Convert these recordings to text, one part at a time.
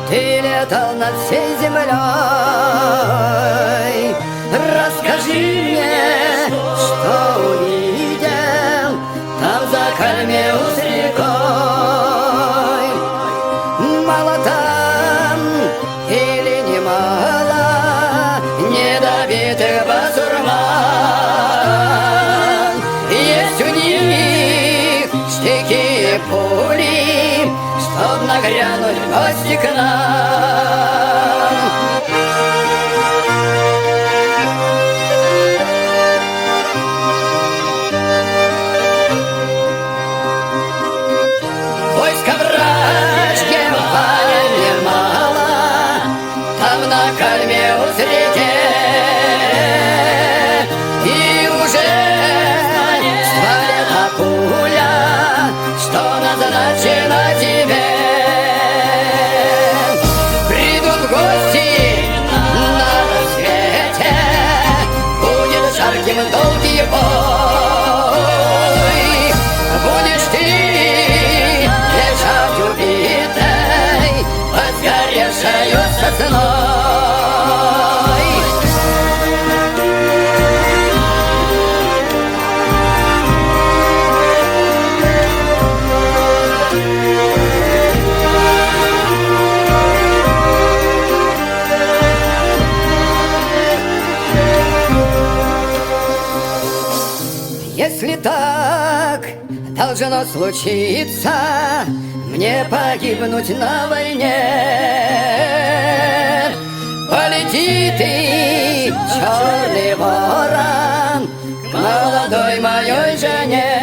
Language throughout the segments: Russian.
Ты летал над всей землей. Расскажи мне, что увидел там за Кальмиус рекой. Мало там или немало недобитых басурман. Есть у них штыки и пули, чтоб нагрянуть в гости к нам. Войска вражьего немало там на Кальмиус реке, и уже стволит пуля, что назначена тебе. Придут в гости на рассвете, будет жарким долгий бой. Будешь ты лежать убитой под сгоревшею сосной. Если так должно случиться, мне погибнуть на войне, полети ты, черный ворон, к молодой моей жене.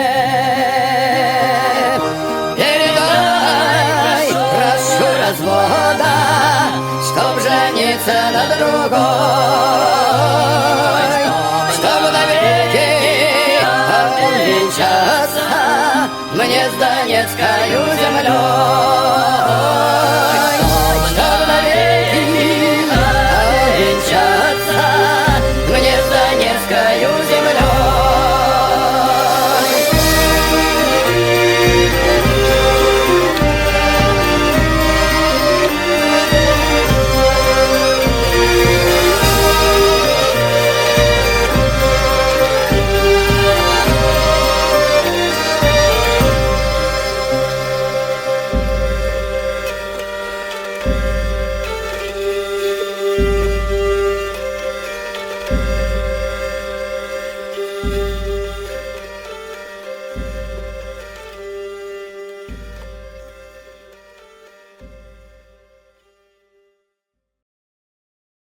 Передай, прошу развода, чтоб жениться на другой.